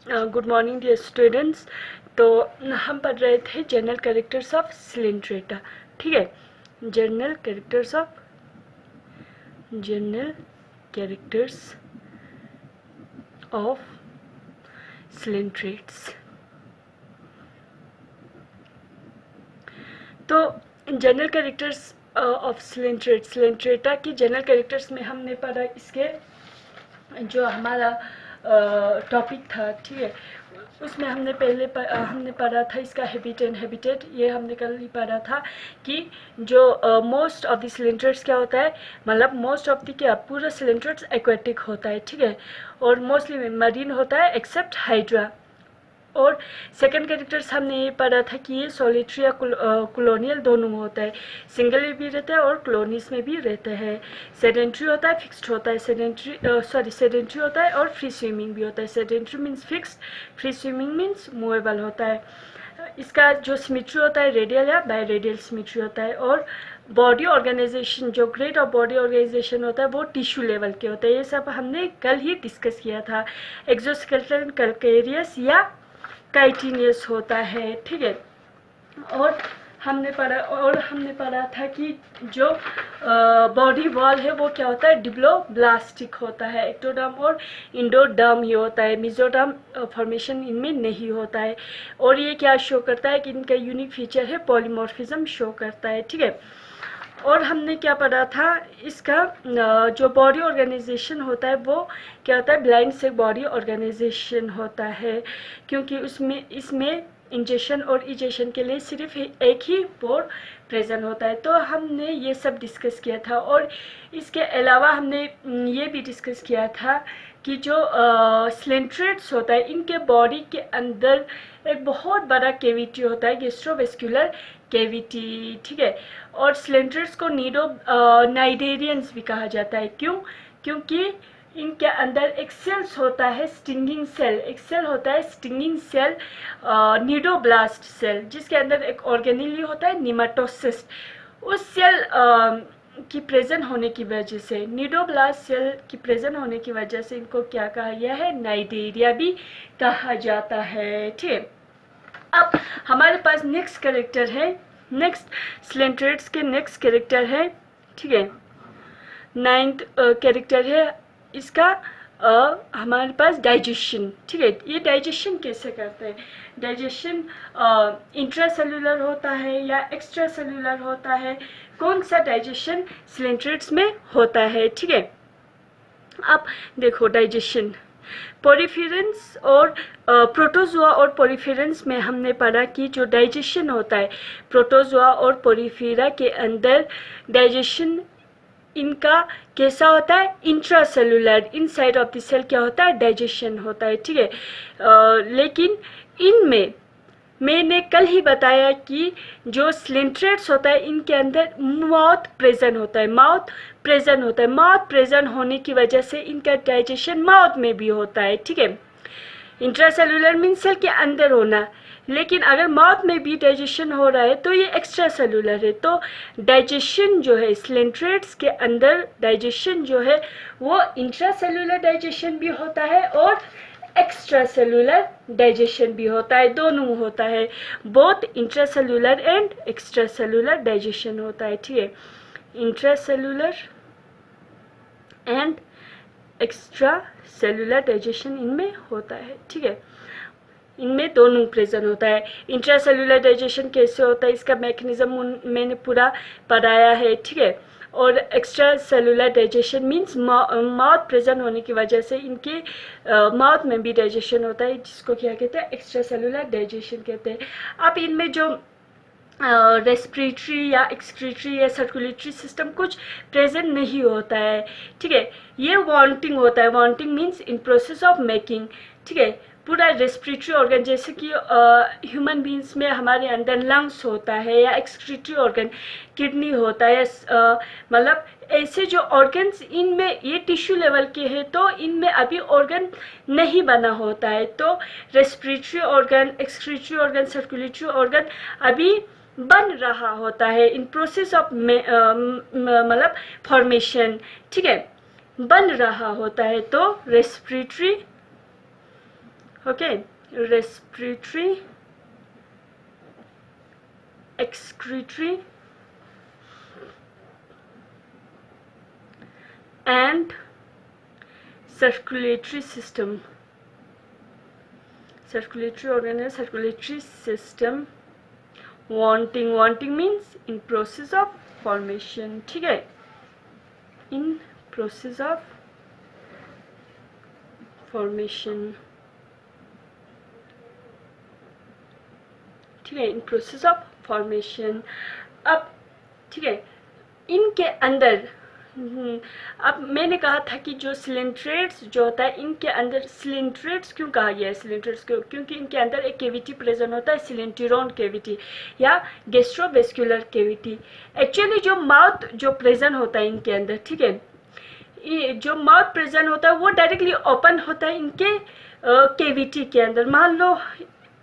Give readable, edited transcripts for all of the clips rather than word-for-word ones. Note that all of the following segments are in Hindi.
Good morning dear students. तो हम पढ़ रहे थे जनरल कैरेक्टर्स ऑफ सिलेंट्रेटा। ठीक है, जनरल कैरेक्टर्स ऑफ सिलेंट्रेट्स। तो जनरल कैरेक्टर्स ऑफ सिलेंट्रेटा की जनरल कैरेक्टर्स में हमने पढ़ा इसके जो हमारा टॉपिक था। ठीक है, उसमें हमने हमने पढ़ा था इसका हैबिट एंड हैबिटेट। ये हमने कल ही पढ़ा था कि जो मोस्ट ऑफ द सिलेंडर्स क्या होता है, मतलब मोस्ट ऑफ द क्या पूरा सिलेंडर्स एक्वेटिक होता है। ठीक है, और मोस्टली मरीन होता है एक्सेप्ट हाइड्रा। और सेकंड कैरेक्टर्स हमने ये पढ़ा था कि ये सॉलिटरी या कॉलोनियल दोनों में होता है, सिंगल में भी रहता है और कॉलोनीज में भी रहता है। सेडेंट्री होता है, फिक्स्ड होता है। सेडेंट्री होता है और फ्री स्विमिंग भी होता है। Sedentary means fixed, free swimming means movable होता है। इसका जो सिमेट्री होता है रेडियल या बाय रेडियल सिमेट्री होता है। और बॉडी ऑर्गेनाइजेशन, जो ग्रेड ऑफ बॉडी ऑर्गेनाइजेशन होता है वो टिश्यू लेवल के होते हैं। ये सब हमने कल ही डिस्कस किया था। एक्सोस्केलेटन कैल्केरियस या काइटिनियस होता है। ठीक है, और हमने पढ़ा था कि जो बॉडी वॉल है वो क्या होता है, डिप्लोब्लास्टिक होता है। एक्टोडर्म और इंडोडर्म ही होता है, मेसोडर्म फॉर्मेशन इनमें नहीं होता है। और ये क्या शो करता है कि इनका यूनिक फीचर है पॉलीमॉर्फिज्म शो करता है। ठीक है, और हमने क्या पढ़ा था, इसका जो बॉडी ऑर्गेनाइजेशन होता है वो क्या होता है, ब्लाइंड से बॉडी ऑर्गेनाइजेशन होता है, क्योंकि इसमें इंजेक्शन और इजेक्शन के लिए सिर्फ एक ही पोर प्रेजेंट होता है। तो हमने ये सब डिस्कस किया था। और इसके अलावा हमने ये भी डिस्कस किया था कि जो सिलेंट्रेट्स होता है इनके बॉडी के अंदर एक बहुत बड़ा कैविटी होता है, गैस्ट्रोवेस्कुलर कैविटी। ठीक है, और सिलेंट्रेट्स को नाइडेरियंस भी कहा जाता है। क्योंकि इनके अंदर एक सेल्स होता है, स्टिंगिंग सेल। एक सेल होता है स्टिंगिंग सेल, नीडोब्लास्ट सेल, जिसके अंदर एक ऑर्गेनेली होता है निमाटोसिस्ट। उस सेल की प्रेजेंट होने की वजह से, नीडोब्लास्ट सेल की प्रेजेंट होने की वजह से इनको क्या कहा गया है, नाइडेरिया भी कहा जाता है। ठीक है, अब हमारे पास नेक्स्ट कैरेक्टर है, नेक्स्ट सिलेंट्रेट्स के नेक्स्ट कैरेक्टर है। ठीक है, नाइन्थ कैरेक्टर है इसका हमारे पास डाइजेशन। ठीक है, ये डाइजेशन कैसे करते हैं, डाइजेशन इंट्रासेल्यूलर होता है या एक्स्ट्रा सेल्यूलर होता है, कौन सा डाइजेशन सिलेंट्रेट्स में होता है। ठीक है, अब देखो डाइजेशन पोरिफेरेंस और प्रोटोजोआ और पोरिफेरेंस में हमने पढ़ा कि जो डाइजेशन होता है प्रोटोजोआ और पोरिफेरा के अंदर, डाइजेशन इनका कैसा होता है, intracellular, inside of the cell क्या होता है, डाइजेशन होता है। ठीक है, लेकिन इनमें मैंने कल ही बताया कि जो सिलेंट्रेट्स होता है इनके अंदर माउथ प्रेजेंट होता है। माउथ प्रेजेंट होने की वजह से इनका डाइजेशन माउथ में भी होता है। ठीक है, इंट्रासेलुलर मीन सेल के अंदर होना, लेकिन अगर माउथ में भी डाइजेशन हो रहा है तो ये एक्स्ट्रा सेलुलर है। तो डाइजेशन जो है सिलेंट्रेट्स के अंदर, डाइजेशन जो है वो इंट्रासेलुलर डाइजेशन भी होता है और एक्स्ट्रा सेलुलर डाइजेशन भी होता है, दोनों होता है। Both intracellular and extra cellular digestion होता है। ठीक है, intracellular and extra cellular digestion इनमें होता है। ठीक है, इनमें दोनों प्रेजेंट होता है। इंट्रासेलुलर डाइजेशन कैसे होता है इसका मैकेनिज्म मैंने पूरा पढ़ाया है। ठीक है, और extra cellular digestion means mouth present होने की वजह से इनके माउथ में भी डाइजेशन होता है, जिसको क्या कहते हैं, एक्स्ट्रा सेलुलर डाइजेशन कहते हैं। अब इनमें जो रेस्पिरेटरी या एक्सक्रीटरी या सर्कुलेटरी सिस्टम कुछ प्रेजेंट नहीं होता है। ठीक है, ये वांटिंग होता है। Wanting means in process of making. ठीक है, पूरा रेस्पिरेटरी ऑर्गन, जैसे कि ह्यूमन बींग्स में हमारे अंदर लंग्स होता है या एक्सक्रीटरी ऑर्गन किडनी होता है, मतलब ऐसे जो ऑर्गन्स इनमें ये टिश्यू लेवल के हैं तो इनमें अभी ऑर्गन नहीं बना होता है। तो respiratory organ, excretory organ, circulatory organ अभी बन रहा होता है, इन प्रोसेस ऑफ मतलब फॉर्मेशन। ठीक है, बन रहा होता है। तो respiratory okay, respiratory, excretory and circulatory system. Circulatory organ है, circulatory system. Wanting means in process of formation, ठीक है, in process of formation, ठीक है, इन प्रोसेस ऑफ फॉर्मेशन. अब ठीक है, इनके अंदर अब मैंने कहा था कि जो सिलेंट्रेट्स जो होता है, इनके अंदर सिलेंट्रेट्स क्यों कहा गया है सिलेंट्रेट्स क्यों, क्योंकि इनके अंदर एक केविटी प्रेजेंट होता है, सिलेंट्यूरोन केविटी या गैस्ट्रोवेस्कुलर केविटी. एक्चुअली जो माउथ जो प्रेजेंट होता है इनके अंदर, ठीक है, जो माउथ प्रेजेंट होता है वो डायरेक्टली ओपन होता है इनके केविटी के अंदर. मान लो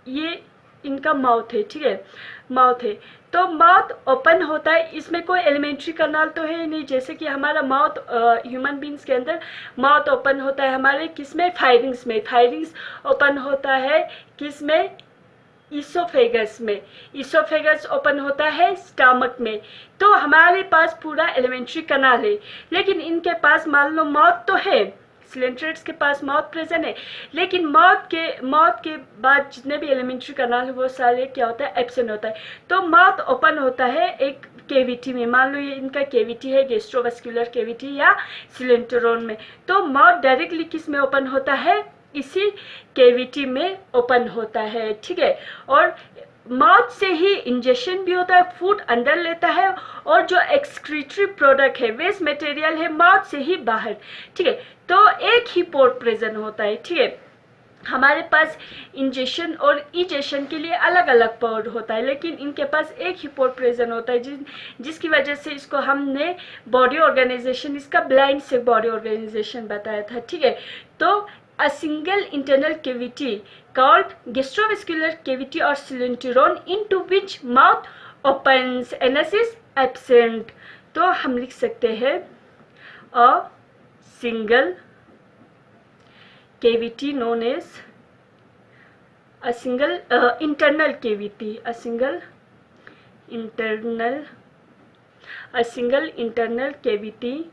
ये इनका माउथ है, ठीक है, माउथ है, तो माउथ ओपन होता है, इसमें कोई एलिमेंट्री कनाल तो है नहीं, जैसे कि हमारा माउथ ह्यूमन बींग्स के अंदर माउथ ओपन होता है हमारे किसमें, फायरिंग्स में, फायरिंग्स ओपन होता है किसमें, इसोफेगस में, इसोफेगस ओपन होता है स्टमक में. तो हमारे पास पूरा एलिमेंट्री कनाल है, लेकिन इनके पास मान लो माउथ तो है, सिलेंट्रेट्स के पास माउथ प्रेजेंट है, लेकिन माउथ के बाद जितने भी एलिमेंट्री कनाल है वो सारे क्या होता है, एब्सेंट होता है. तो माउथ ओपन होता है एक केविटी में, मान लो ये इनका केविटी है, गैस्ट्रोवेस्कुलर केविटी या सिलेंट्यूरोन में, तो माउथ डायरेक्टली किस में ओपन होता है, इसी केविटी में ओपन होता है, ठीक है. और माउथ से ही इंजेक्शन भी होता है, फूड अंदर लेता है, और जो एक्सक्रीटरी प्रोडक्ट है, वेस्ट मटेरियल है, माउथ से ही बाहर, ठीक है. तो एक ही पोर्ट प्रेजेंट होता है, ठीक है. हमारे पास इंजेक्शन और इजेक्शन के लिए अलग अलग पोर्ट होता है, लेकिन इनके पास एक ही पोर्ट प्रेजेंट होता है, जिसकी वजह से इसको हमने बॉडी ऑर्गेनाइजेशन, इसका ब्लाइंड से बॉडी ऑर्गेनाइजेशन बताया था, ठीक है. तो a single internal cavity called gastrovascular cavity or cylindron into which mouth opens, anus is absent. तो हम लिख सकते हैं a single cavity known as a single internal cavity, a single internal cavity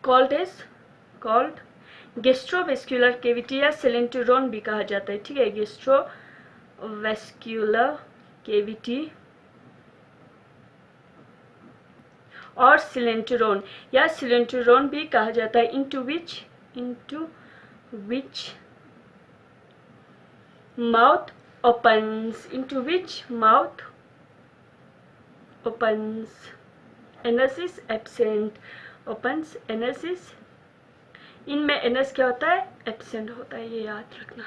called gastrovascular cavity या सिलेंट्यूरोन भी कहा जाता है, ठीक है, गैस्ट्रोवेस्कुलर केविटी और सिलेंट्यूरोन या सिलेंट्यूरोन भी कहा जाता है. Into which mouth opens, anus is absent, opens, anus is, इनमें एनस क्या होता है, एब्सेंट होता है, ये याद रखना,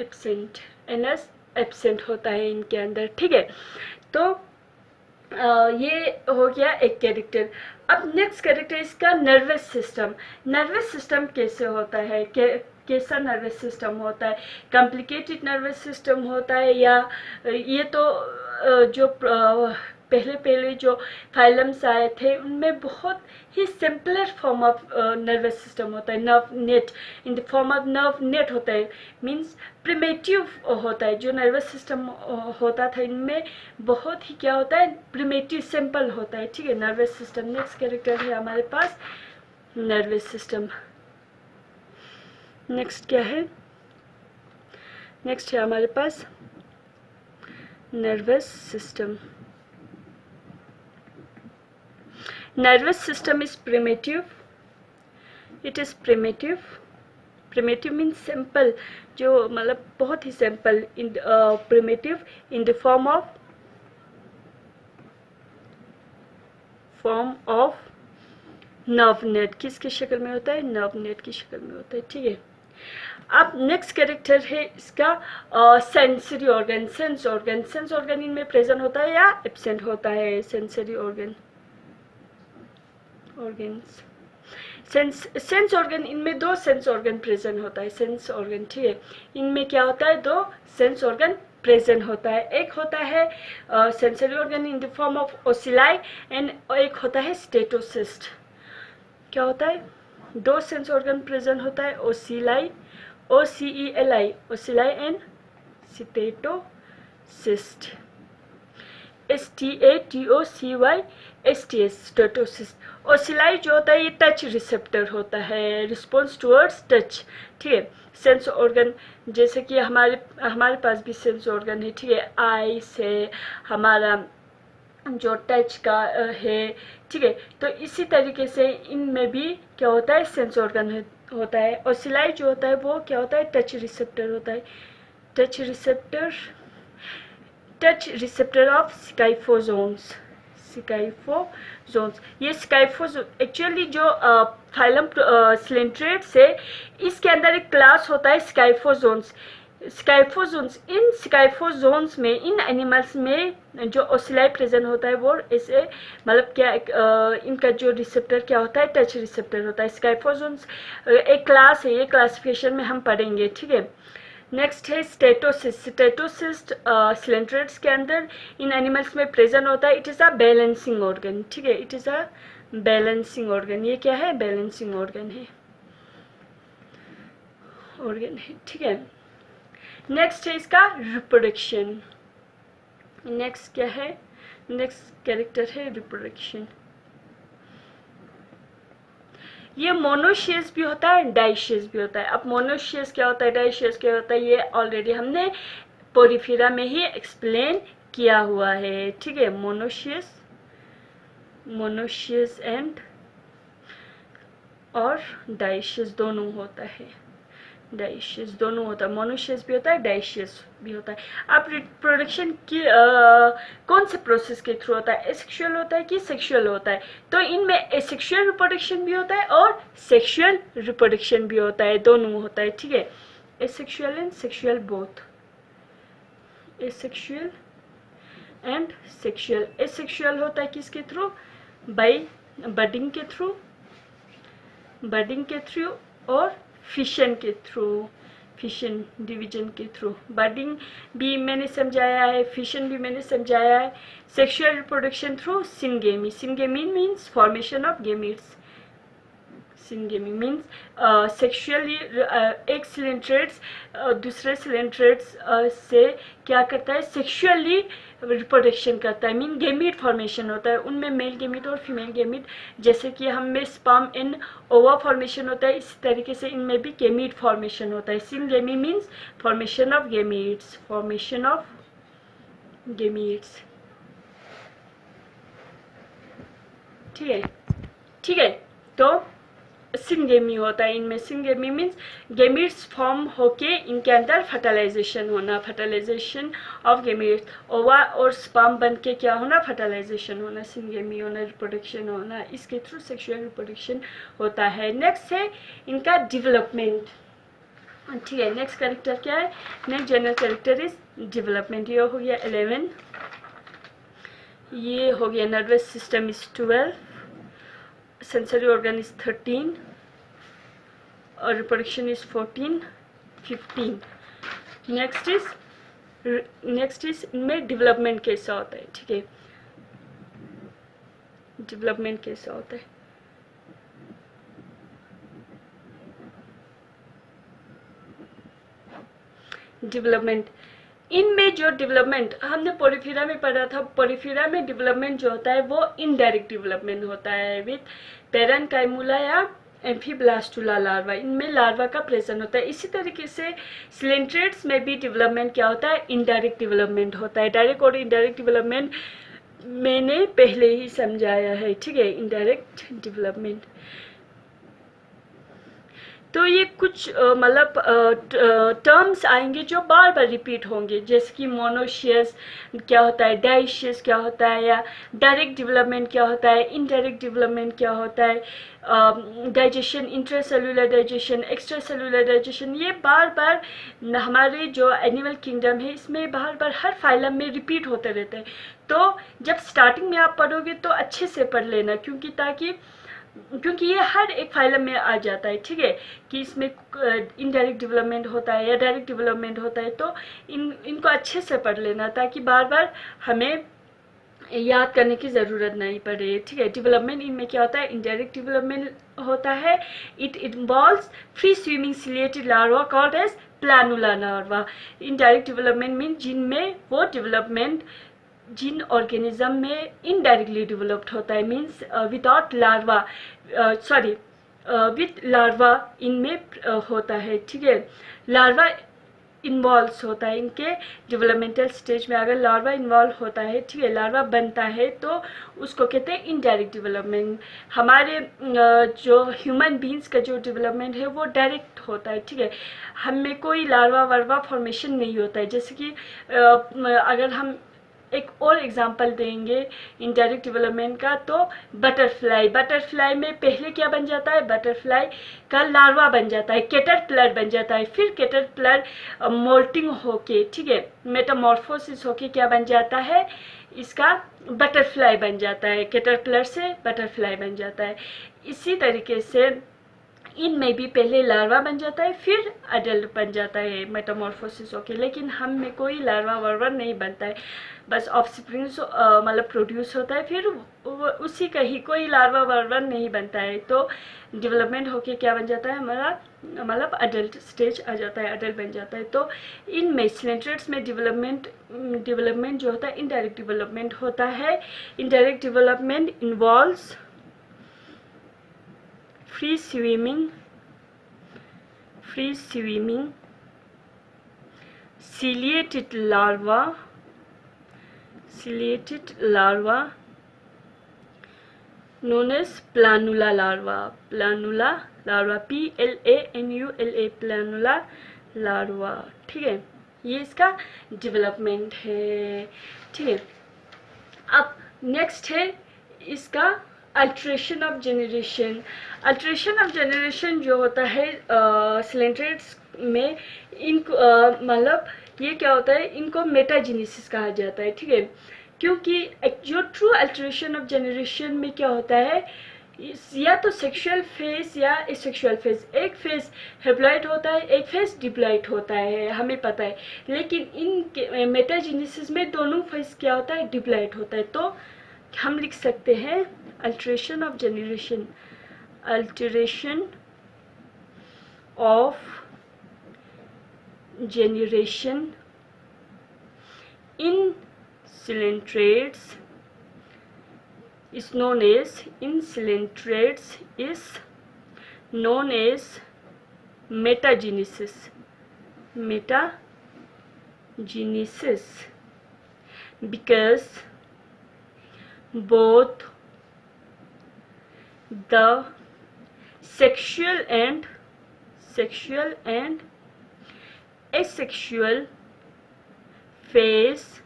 एब्सेंट, एनस एब्सेंट होता है इनके अंदर, ठीक है. तो ये हो गया एक कैरेक्टर. अब नेक्स्ट कैरेक्टर इसका नर्वस सिस्टम. नर्वस सिस्टम कैसे होता है, कैसा नर्वस सिस्टम होता है, कॉम्प्लिकेटेड नर्वस सिस्टम होता है, या ये तो जो पहले जो फाइलम्स आए थे उनमें बहुत ही simpler form of nervous system होता है, nerve net, in the form of nerve net होता है, मींस प्रिमेटिव होता है. जो नर्वस सिस्टम होता था इनमें बहुत ही क्या होता है, प्रिमेटिव, सिंपल होता है, ठीक है, नर्वस सिस्टम. नेक्स्ट कैरेक्टर है हमारे पास नर्वस सिस्टम. नेक्स्ट क्या है, नेक्स्ट है हमारे पास nervous system. Nervous system is primitive. It is primitive. Primitive means simple. जो मतलब बहुत ही simple. In primitive in the form of nerve net. किसकी शक्ल में होता है, nerve net की शक्ल में होता है, ठीक है. अब नेक्स्ट कैरेक्टर है इसका सेंसरी ऑर्गन. सेंस ऑर्गन इनमें प्रेजेंट होता है या एब्सेंट होता है, सेंसरी ऑर्गन्स. सेंस ऑर्गन, इनमें दो सेंस ऑर्गन प्रेजेंट होता है, सेंस ऑर्गन, ठीक है. इनमें क्या होता है, दो सेंस ऑर्गन प्रेजेंट होता है. एक होता है sensory organ in the form of ocelli and एक होता है स्टेटोसिस्ट. क्या होता है, दो सेंस ऑर्गन प्रेजेंट होता है, ocelli, OCELI, ocelli and statocyst, STATOCY statocyst. Ocelli जो होता है ये टच रिसेप्टर होता है, रिस्पॉन्स टुवर्ड्स टच, ठीक है। सेंस ऑर्गन जैसे कि हमारे पास भी सेंस ऑर्गन है, ठीक है, आई से हमारा जो टच का है, ठीक है। तो इसी तरीके से इनमें भी क्या होता है, सेंस ऑर्गन होता है। ओसिलाई जो होता है वो क्या होता है, टच रिसेप्टर होता है, टच रिसेप्टर ऑफ स्काइफोजोन्स, ये स्काइफोजोन एक्चुअली जो फाइलम सिलेंट्रेट्स है, इसके अंदर एक क्लास होता है स्काइफोजोन्स। इन स्काइफोजोन्स में, इन एनिमल्स में जो ओसिलाई प्रेजेंट होता है वो ऐसे मतलब क्या इनका जो रिसेप्टर क्या होता है, टच रिसेप्टर होता है। स्काइफोजोन्स एक क्लास है, ये क्लासिफिकेशन में हम पढ़ेंगे, ठीक है। नेक्स्ट है स्टेटोसिस्ट सिलेंट्रेट्स के अंदर इन एनिमल्स में प्रेजेंट होता है। It is a balancing organ, ठीक है, it is a balancing organ. ये क्या है, बैलेंसिंग ऑर्गन है, ठीक है। नेक्स्ट है इसका रिप्रोडक्शन। नेक्स्ट क्या है, नेक्स्ट कैरेक्टर है रिप्रोडक्शन। ये मोनोशियस भी होता है, डाइशियस भी होता है। अब मोनोशियस क्या होता है, डाइशियस क्या होता है, ये ऑलरेडी हमने पोरिफेरा में ही एक्सप्लेन किया हुआ है, ठीक है। मोनोशियस एंड और डाइशियस दोनों होता है, डाइशियस दोनों होता है, मोनोशियस भी होता है, डाइशियस भी होता है। अब रिप्रोडक्शन की कौन से प्रोसेस के थ्रू होता है, एसेक्सुअल होता है कि सेक्सुअल होता है? तो इनमें एसेक्सुअल रिप्रोडक्शन भी होता है और सेक्सुअल रिप्रोडक्शन भी होता है, दोनों होता है, ठीक है। Asexual and sexual both, asexual and sexual. Asexual होता है किसके थ्रू, बाई बडिंग के थ्रू और फिशन के थ्रू, फिशन डिवीजन के थ्रू। बडिंग भी मैंने समझाया है, फिशन भी मैंने समझाया है। Sexual reproduction through syngamy, syngamy means formation of gametes, syngamy means sexually एक सिलेंट्रेट्स दूसरे सिलेंट्रेट्स से क्या करता है, सेक्सुअली रिप्रोडक्शन करता है, मीन गेमीट फॉर्मेशन होता है। उनमें मेल गेमीट और फीमेल गेमीट, जैसे कि हम में स्पर्म एंड ओवा फॉर्मेशन होता है, इसी तरीके से इनमें भी गेमीट फॉर्मेशन होता है। Syngamy means formation of gametes, formation of gametes, ठीक है। तो सिनगेमी होता है इनमें, सिनगेमी मीन्स गेमीट्स फॉर्म होके इनके अंदर फर्टिलाइजेशन होना, फर्टिलाइजेशन ऑफ गेमीट्स, ओवा और स्पर्म बन के क्या होना, फर्टिलाइजेशन होना, सिनगेमी होना, रिप्रोडक्शन होना, इसके थ्रू सेक्सुअल रिप्रोडक्शन होता है। नेक्स्ट है इनका डेवलपमेंट, ठीक है। नेक्स्ट कैरेक्टर क्या है, next general character is development. ये हो गया 11, ये हो गया nervous system is 12, sensory organ is 13 और reproduction is 14, 15। next is इनमें डेवलपमेंट कैसा होता है, ठीक है, डेवलपमेंट कैसा होता है। डेवलपमेंट, इनमें जो डेवलपमेंट हमने पोरिफेरा में पढ़ा था, पोरिफेरा में डेवलपमेंट जो होता है वो इनडायरेक्ट डेवलपमेंट होता है विथ पेरेन्काइमुला या एम्फीब्लास्टुला लार्वा, इनमें लार्वा का प्रेजेंट होता है। इसी तरीके से सिलेंट्रेट्स में भी डेवलपमेंट क्या होता है, इनडायरेक्ट डेवलपमेंट होता है। डायरेक्ट और इनडायरेक्ट डेवलपमेंट मैंने पहले ही समझाया है, ठीक है, इनडायरेक्ट डेवलपमेंट। तो ये कुछ मतलब टर्म्स आएंगे जो बार बार रिपीट होंगे, जैसे कि मोनोशियस क्या होता है, डाइशियस क्या होता है, या डायरेक्ट डेवलपमेंट क्या होता है, इनडायरेक्ट डेवलपमेंट क्या होता है, digestion, intracellular digestion, extra cellular digestion, ये बार बार हमारे जो एनिमल किंगडम है इसमें बार बार हर फाइलम में रिपीट होते रहते हैं। तो जब स्टार्टिंग में आप पढ़ोगे तो अच्छे से पढ़ लेना, क्योंकि ये हर एक फाइलम में आ जाता है, ठीक है, कि इसमें इनडायरेक्ट डेवलपमेंट होता है या डायरेक्ट डेवलपमेंट होता है। तो इनको अच्छे से पढ़ लेना ताकि बार बार हमें याद करने की ज़रूरत नहीं पड़े, ठीक है। डेवलपमेंट इनमें क्या होता है, इनडायरेक्ट डेवलपमेंट होता है। It involves free swimming ciliated larva called as planula larva. Indirect development mean जिनमें वो डेवलपमेंट जिन ऑर्गेनिज्म में इनडायरेक्टली डेवलप्ड होता है, means without larva, sorry with larva इनमें होता है, ठीक है। लार्वा इन्वॉल्व होता है इनके डेवलपमेंटल स्टेज में। अगर लार्वा इन्वॉल्व होता है, ठीक है, लार्वा बनता है, तो उसको कहते हैं इनडायरेक्ट डेवलपमेंट। हमारे जो ह्यूमन बींग्स का जो डेवलपमेंट है वो डायरेक्ट होता है, ठीक है। हमें कोई लार्वा वार्वा फॉर्मेशन नहीं होता है। जैसे कि अगर हम एक और एग्जांपल देंगे इनडायरेक्ट डेवलपमेंट का, तो बटरफ्लाई में पहले क्या बन जाता है, बटरफ्लाई का लार्वा बन जाता है, कैटरपिलर बन जाता है, फिर कैटरपिलर मोल्टिंग होके, ठीक है, मेटामॉर्फोसिस होके क्या बन जाता है, इसका बटरफ्लाई बन जाता है, कैटरपिलर से बटरफ्लाई बन जाता है। इसी तरीके से इनमें भी पहले लार्वा बन जाता है, फिर अडल्ट बन जाता है मेटामॉर्फोसिस होके। लेकिन हम में कोई लार्वा वार्वा नहीं बनता है, बस ऑफस्प्रिंग मतलब प्रोड्यूस होता है, फिर उसी का ही कोई लार्वा वार्वा नहीं बनता है। तो डेवलपमेंट होके क्या बन जाता है हमारा, मतलब अडल्ट स्टेज आ जाता है, अडल्ट बन जाता है। तो इनमें सिलेंट्रेट्स में डेवलपमेंट जो होता है इनडायरेक्ट डेवलपमेंट होता है। Indirect development involves free swimming, ciliated larva, known as planula larva, PLANULA, planula larva, ठीक है। ये इसका डेवलपमेंट है, ठीक है। अब नेक्स्ट है इसका alteration of generation. Alteration of generation जो होता है सिलेंट्रेट्स में, इनको मतलब ये क्या होता है, इनको मेटाजेनेसिस कहा जाता है, ठीक है। क्योंकि जो ट्रू अल्ट्रेशन ऑफ जेनरेशन में क्या होता है, या तो सेक्सुअल फेज या एसेक्सुअल फेज, एक फेज हेप्लॉइड होता है, एक फेज डिप्लॉइड होता है, हमें पता है। लेकिन इन मेटाजेनेसिस में दोनों फेज क्या होता है, डिप्लॉइड होता है। तो हम लिख सकते हैं alteration of generation, alteration of generation in coelentrates is known as metagenesis, because both the sexual and asexual phase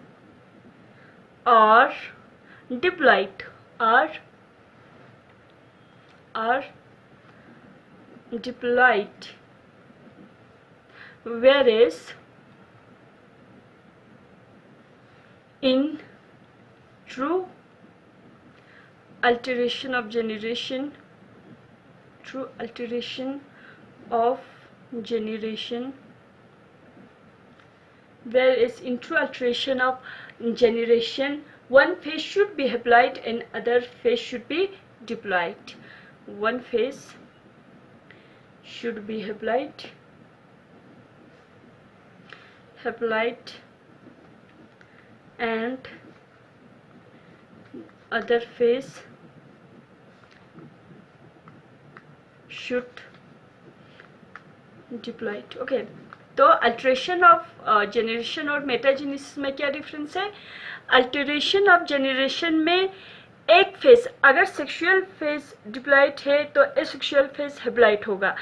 are diploid, whereas in true alteration of generation, whereas in true alteration of generation, one phase should be haploid and other phase should be diploid. One phase should be haploid and other phase should diploid. Okay, तो अल्ट्रेशन ऑफ जेनरेशन और मेटाजेनेसिस में क्या डिफरेंस है। अल्टरेशन ऑफ जेनरेशन में एक फेज, अगर सेक्सुअल फेज डिप्लॉइड है तो एसेक्सुअल फेज हेप्लॉइड होगा,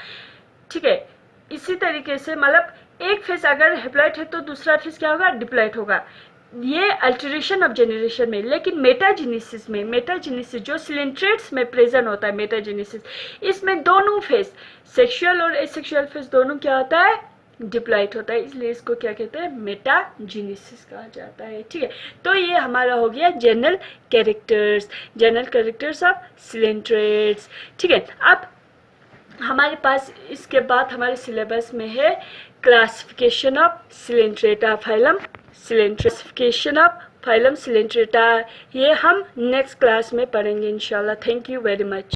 ठीक है। इसी तरीके से मतलब एक फेज अगर हेप्लॉइड है तो दूसरा फेज क्या होगा, डिप्लॉइड होगा। ये अल्टरेशन ऑफ जेनरेशन में। लेकिन मेटाजेनेसिस जो सिलेंट्रेट्स में प्रेजेंट होता है, मेटाजेनेसिस, इसमें दोनों फेज सेक्सुअल और एसेक्सुअल फेज दोनों क्या होता है, डिप्लॉइड होता है, इसलिए इसको क्या कहते हैं, मेटाजेनेसिस कहा जाता है, ठीक है। तो ये हमारा हो गया जनरल कैरेक्टर्स ऑफ सिलेंट्रेट्स, ठीक है। अब हमारे पास इसके बाद हमारे सिलेबस में है classification of Coelenterata phylum, classification of phylum Coelenterata, ये हम नेक्स्ट क्लास में पढ़ेंगे इंशाल्लाह। Thank you very much.